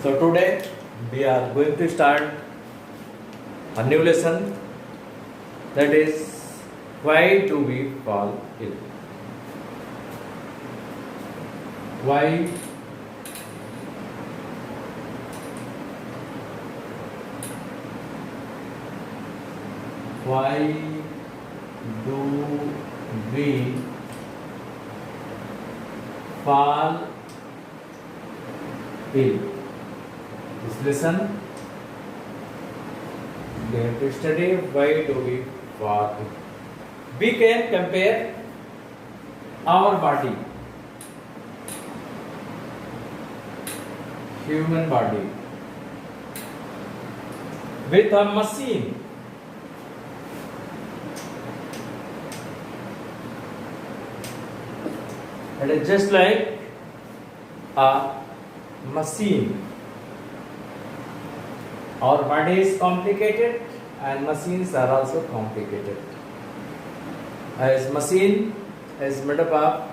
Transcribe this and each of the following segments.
So today we are going to start a new lesson, that is, why do we fall ill? Why do we fall ill? This lesson we have to study why do we fall ill. We can compare our body, human body, with a machine. It is just like a machine. Our body is complicated and machines are also complicated. As machine is made up of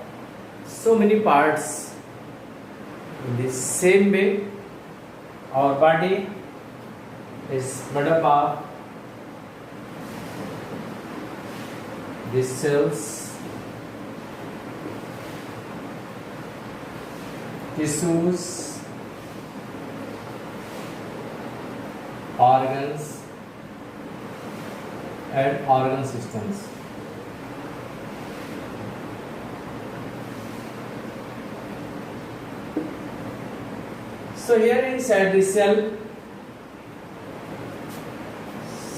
so many parts, in the same way our body is made up of these cells, tissues, organs and organ systems. So here inside the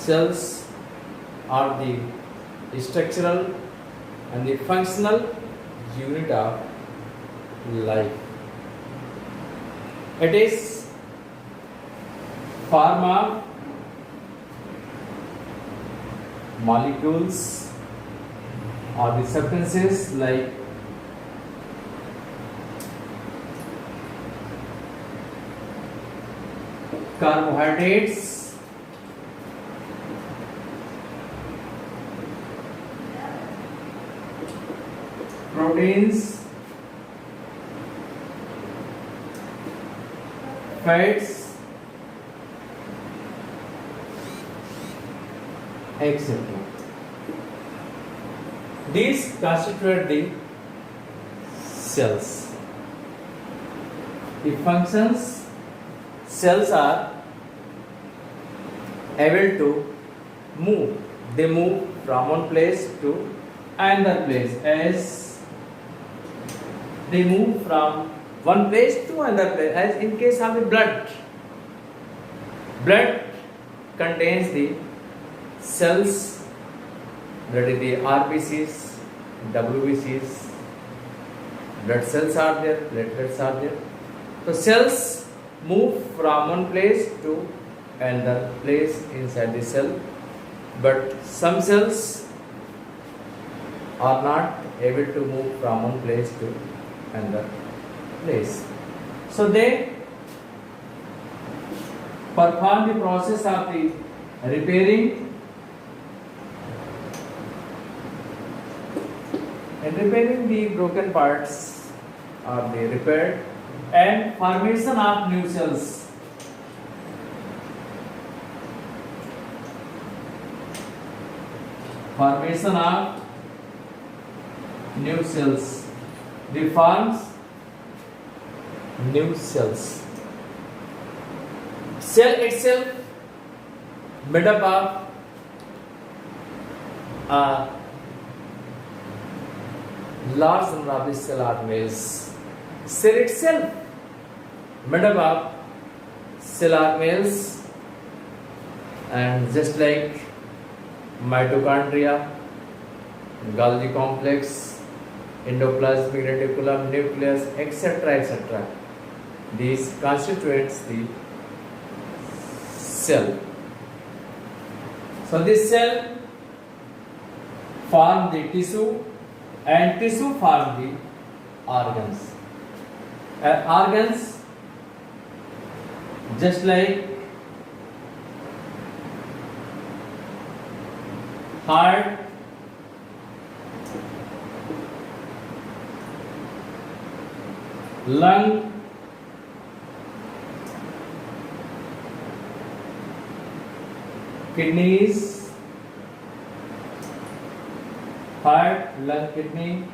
cells are the structural and the functional unit of life. It is form of molecules or the substances like carbohydrates, proteins, fats, etc. These constitute the cells. The functions. Cells are able to move. They move from one place to another place. As they move from one place to another place, as in case of the blood. Blood contains the cells, that is the RBCs, WBCs, blood cells are there, platelets are there. So cells move from one place to another place inside the cell, but some cells are not able to move from one place to another place. So they perform the process of the repairing the broken parts are they repaired, and formation of new cells. Formation of new cells. They forms new cells. Cell itself made up of a large number of these cell organelles. Cell itself made up of cell organelles, and just like mitochondria, Golgi complex, endoplasmic reticulum, nucleus, etc. These constitutes the cell. So this cell form the tissue, and tissue form the organs. Organs, just like heart, lung, kidneys, heart, lung, kidney,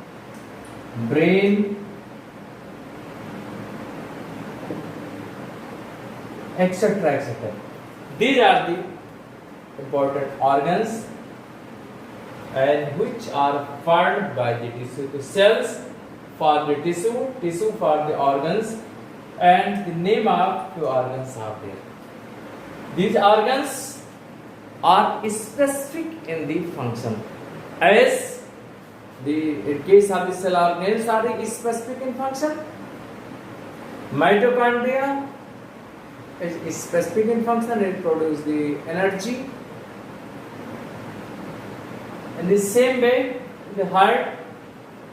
brain, etc. etc. These are the important organs and which are formed by the tissue. The cells for the tissue for the organs, and the name of the organs are there. These organs are specific in the function, as the in case of the cell organelles are specific in function. Mitochondria is specific in function, it produces the energy. In the same way, the heart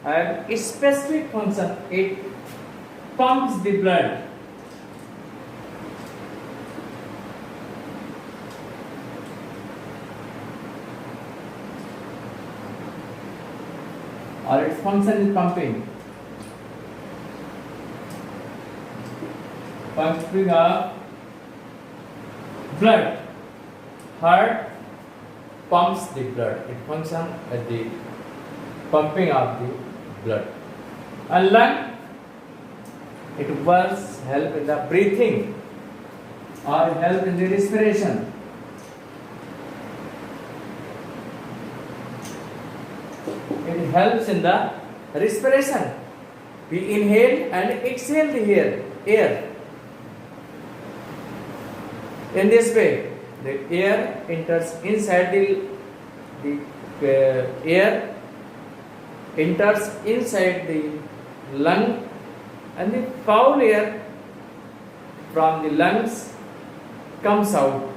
has a specific function, it pumps the blood. Or its function is pumping. Pumping of blood. Heart pumps the blood. It functions at the pumping of the blood. And lung, it works, help in the breathing or help in the respiration. It helps in the respiration. We inhale and exhale the air. In this way, the air enters inside the air enters inside the lung, and the foul air from the lungs comes out.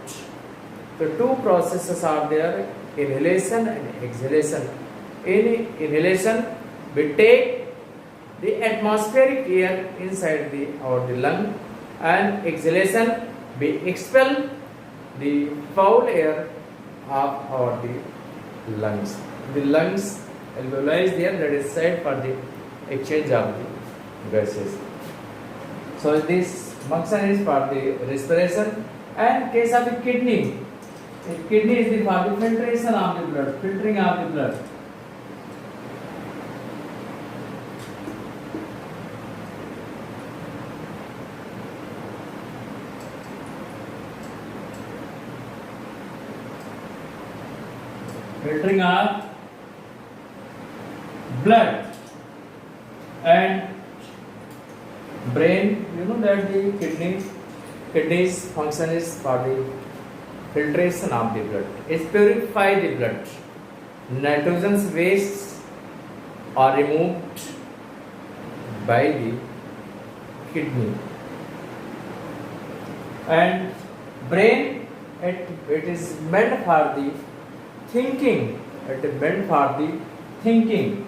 The two processes are there, inhalation and exhalation. In inhalation, we take the atmospheric air inside the lung, and exhalation, we expel the foul air of the lungs. The lungs alveoli is there, that is side for the exchange of the gases. So this function is for the respiration. And case of the kidney is the for the filtration of the blood, filtering of the blood. Filtering of blood. And brain, you know that the kidneys function is for the filtration of the blood. It purifies the blood. Nitrogen's wastes are removed by the kidney. And brain, it is meant for the thinking. It is meant for the thinking.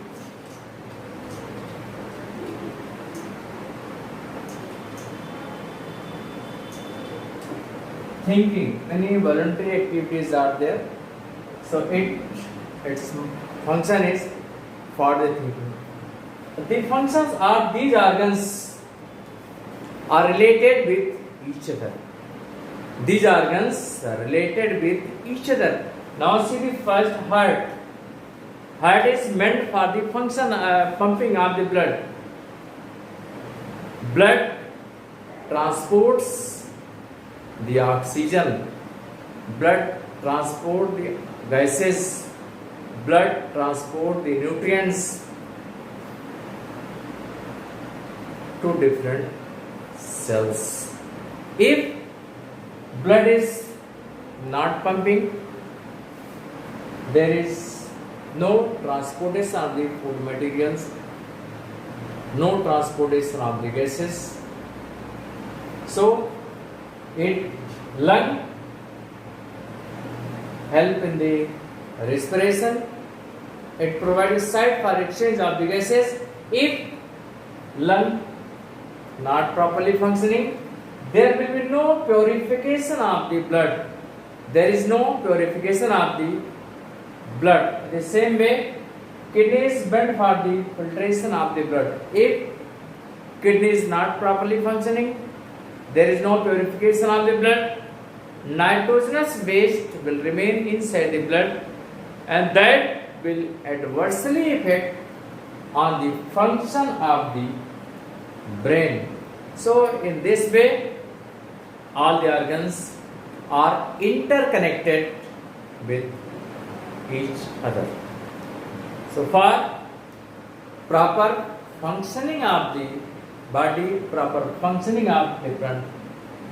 Many voluntary activities are there. So its function is for the thinking. The functions of these organs are related with each other. These organs are related with each other. Now see the first, heart. Heart is meant for the function pumping of the blood. Blood transports the oxygen, blood transport the gases, blood transport the nutrients to different cells. If blood is not pumping, there is no transportation of the food materials, no transportation of the gases. So lung help in the respiration. It provides site for exchange of the gases. If lung not properly functioning, there will be no purification of the blood. There is no purification of the blood. The same way, kidney is meant for the filtration of the blood. If kidney is not properly functioning, there is no purification of the blood. nitrogenous waste will remain inside the blood, and that will adversely affect on the function of the brain. So in this way, all the organs are interconnected with each other. So for proper functioning of the body, proper functioning of different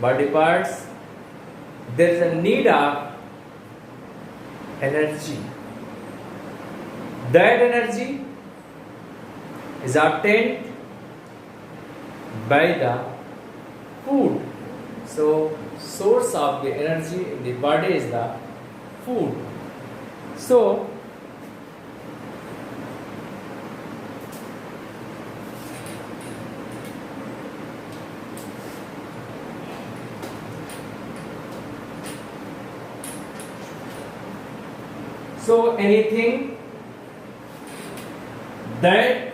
body parts, there is a need of energy. That energy is obtained by the food. So source of the energy in the body is the food. So anything that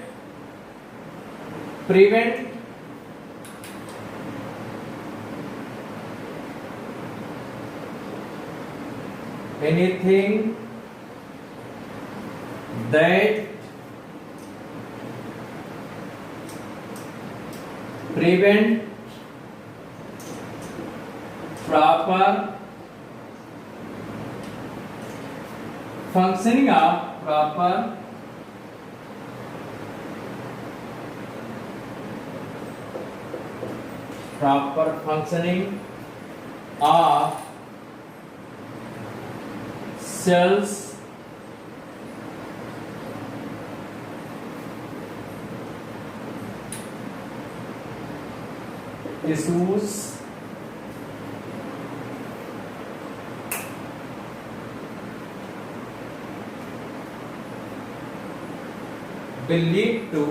prevent anything that prevent proper functioning of proper functioning of cells tissues will lead to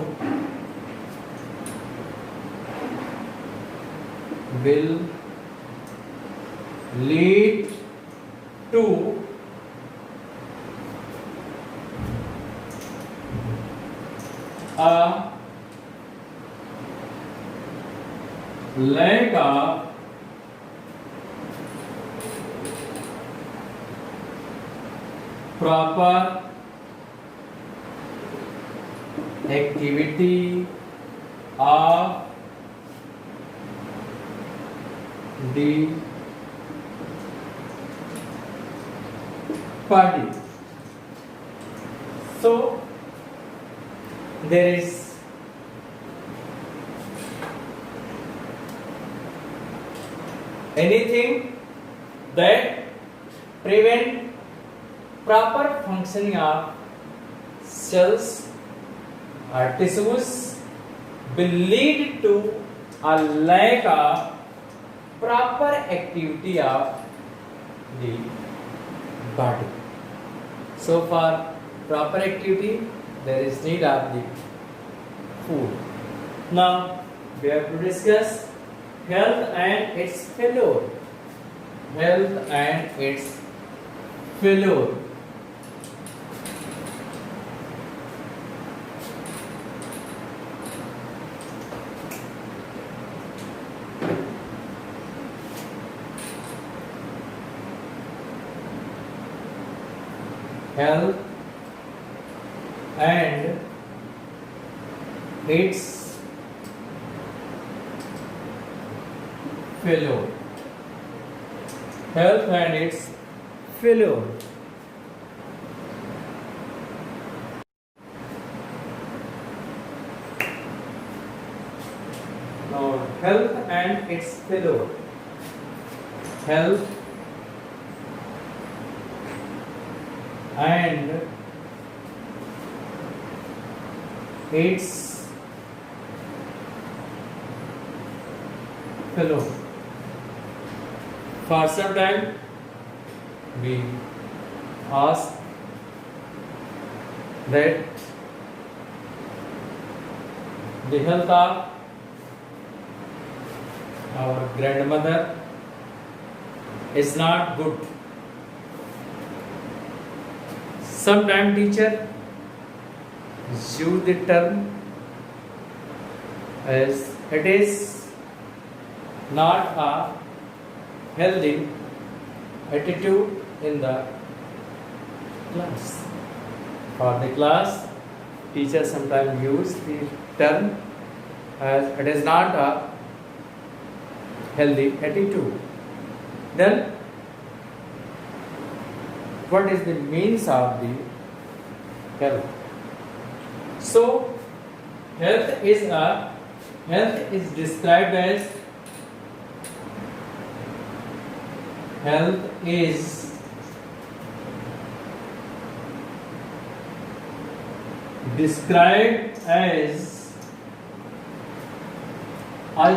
a lack of proper activity of the body. So there is anything that prevent proper functioning of cells or tissues will lead to a lack of proper activity of the body. So for proper activity, there is need of the food. Now we have to discuss health and its failure. Health and its failure. Health and its failure. Health and its failure. Now, health and its failure. Health and its failure. For some time we ask that the health of our grandmother is not good. Sometime teacher use the term as it is not a healthy attitude in the class. For the class, teachers sometimes use the term as it is not a healthy attitude. Then, what is the means of the health? So, health is described as health is described as a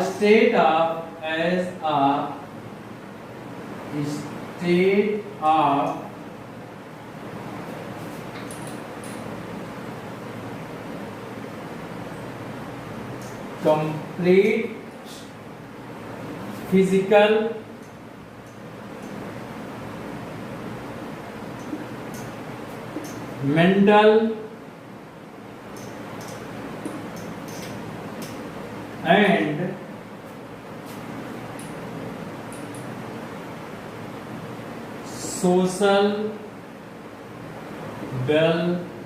state of complete physical, mental, and social well-being.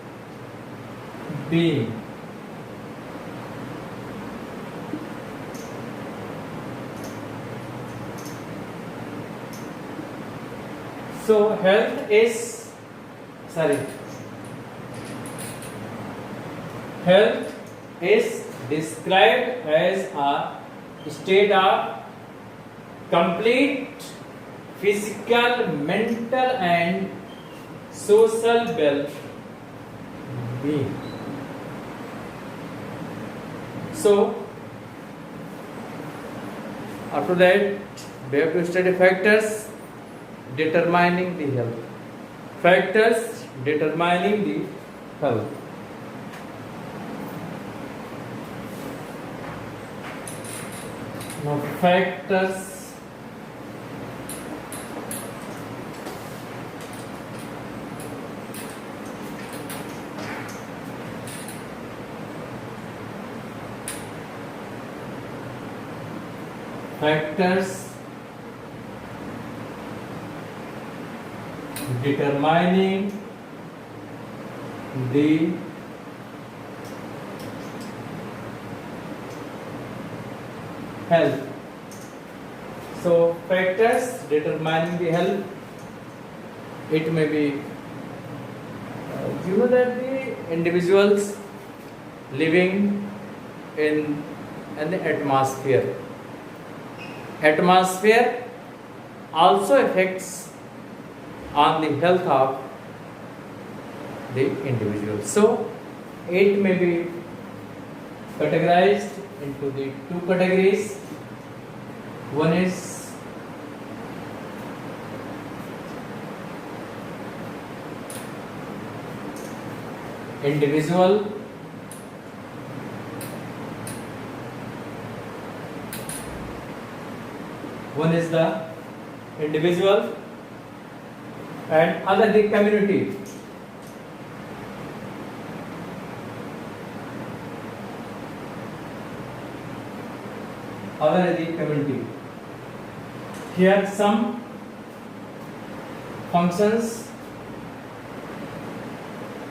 So health is described as a state of complete physical, mental, and social well-being. So after that, we have to study factors determining the health. Factors determining the health. Now, factors determining the health. So factors determining the health, it may be that the individuals living in an atmosphere also affects on the health of the individual. So it may be categorized into the two categories. One is individual, one is the individual, and other the community. Other the community. Here some functions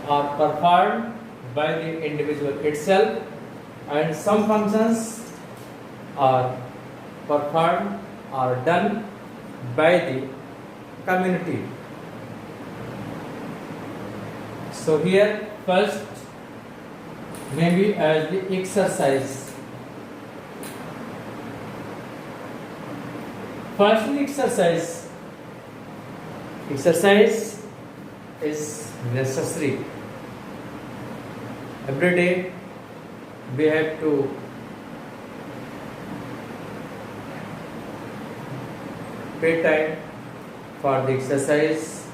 are performed by the individual itself, and some functions are performed or done by the community. So here first maybe as the exercise. Firstly, exercise is necessary. Every day we have to pay time for the exercise,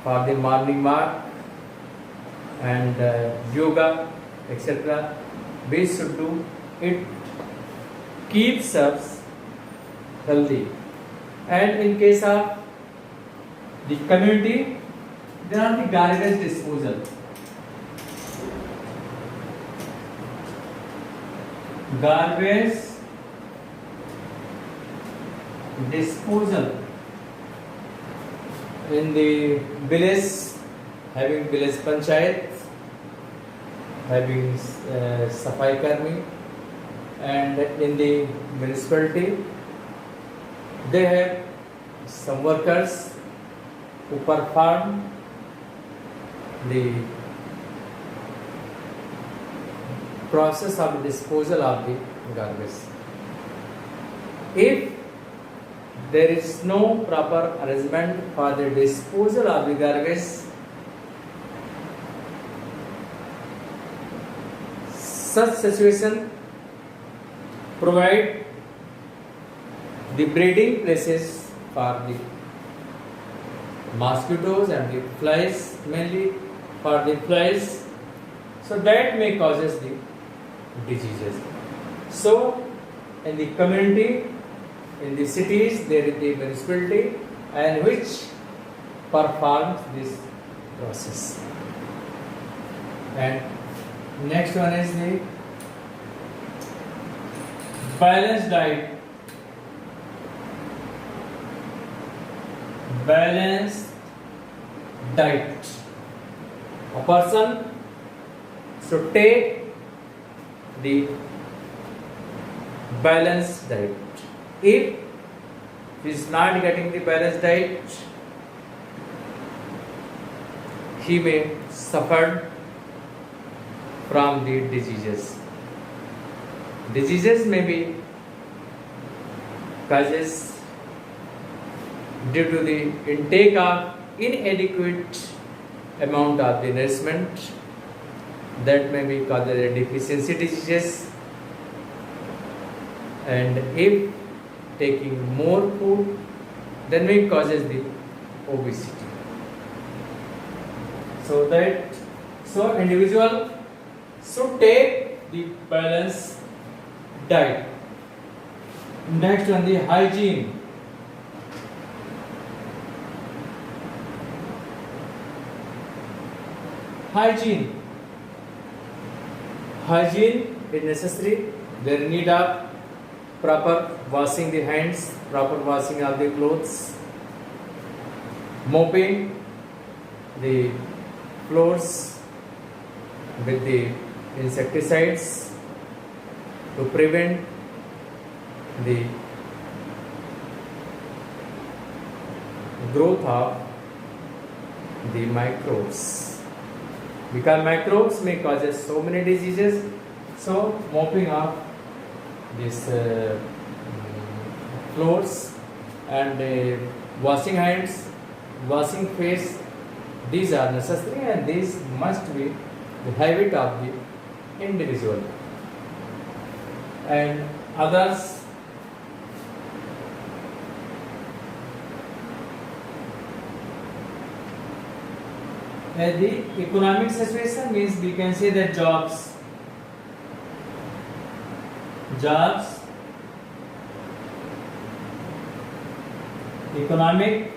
for the morning walk and yoga, etc. We should do it. Keeps us healthy. And in case of the community, there are the garbage disposal. Garbage disposal. In the village, having village panchayat, having safai karmi, and in the municipality they have some workers who perform the process of disposal of the garbage. If there is no proper arrangement for the disposal of the garbage, such situation provide the breeding places for the mosquitoes and the flies, mainly for the flies, so that may causes the diseases. So in the community, in the cities, there is the municipality and which performs this process. And next one is the balanced diet. Balanced diet. A person should take the balanced diet. If he is not getting the balanced diet, he may suffer from the diseases. Diseases may be causes due to the intake of inadequate amount of the nourishment, that may be called a deficiency diseases, and if taking more food, then may causes the obesity. So individual should take the balanced diet. Next one, the hygiene. Hygiene is necessary. There need of proper washing the hands, proper washing of the clothes, mopping the floors with the insecticides to prevent the growth of the microbes, because microbes may cause so many diseases. So mopping of these floors and washing hands, washing face, these are necessary and these must be the habit of the individual. And others, the economic situation means we can say that jobs, economic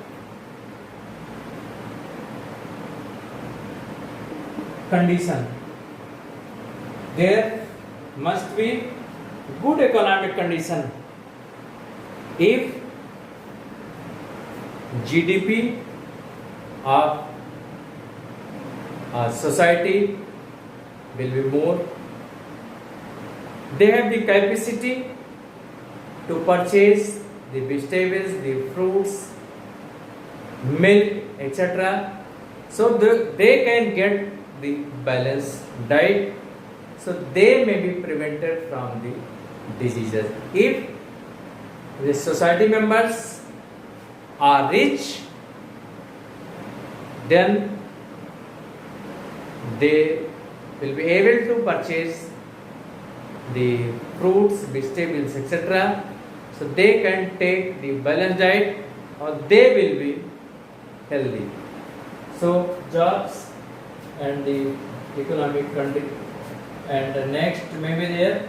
condition. There must be good economic condition. If GDP of a society will be more, they have the capacity to purchase the vegetables, the fruits, milk, etc. So they can get the balanced diet, so they may be prevented from the diseases. If the society members are rich, then they will be able to purchase the fruits, vegetables, etc. So they can take the balanced diet or they will be healthy. So jobs and the economic condition. And the next maybe there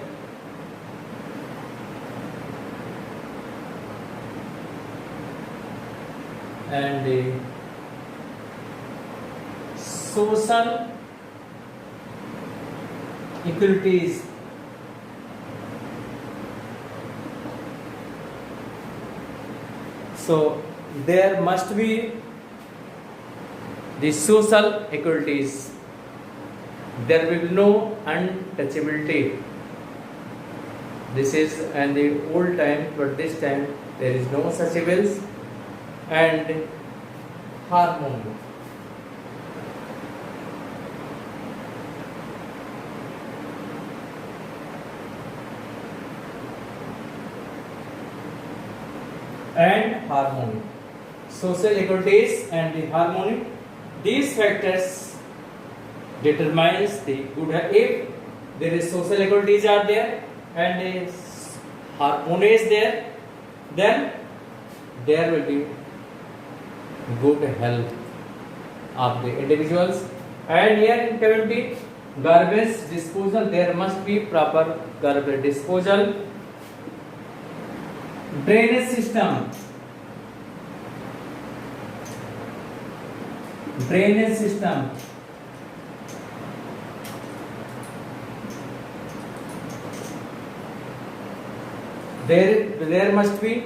and the social equalities. So there must be the social equalities. There will be no untouchability. This is in the old time, but this time there is no such evils. And harmony. And harmony. Social equalities and the harmony. These factors determines the good. If there is social equalities are there and harmony is there, then there will be good health of the individuals. And here in 70, garbage disposal, there must be proper garbage disposal. Drainage system. Drainage system. There must be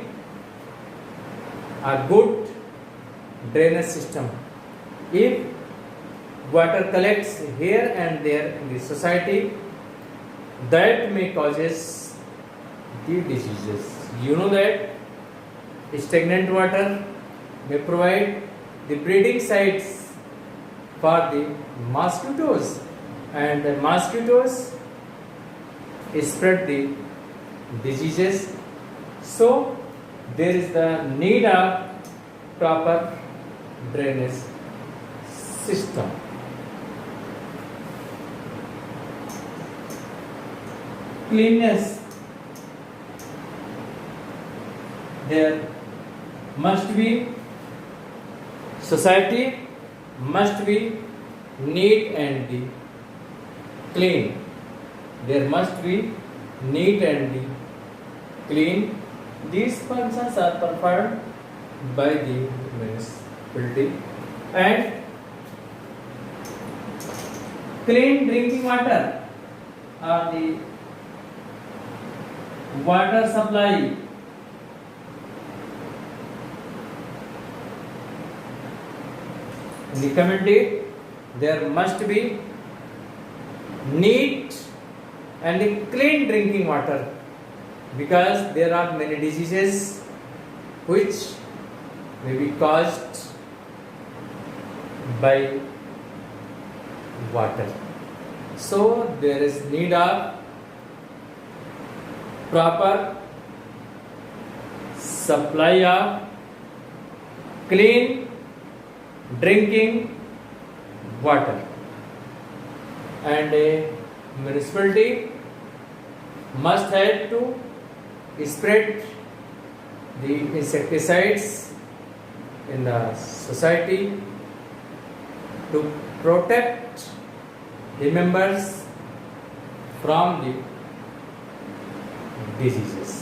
a good drainage system. If water collects here and there in the society, that may causes the diseases. You know that stagnant water may provide the breeding sites for the mosquitoes, and the mosquitoes spread the diseases. So there is the need of proper drainage system. Cleanness. There must be, society must be neat and the clean. There must be neat and the clean. These functions are performed by the municipality. And clean drinking water or the water supply. In the community, there must be neat and clean drinking water, because there are many diseases which may be caused by water. So there is need of proper supply of clean drinking water. And a municipality must have to spread the insecticides in the society to protect the members from the diseases.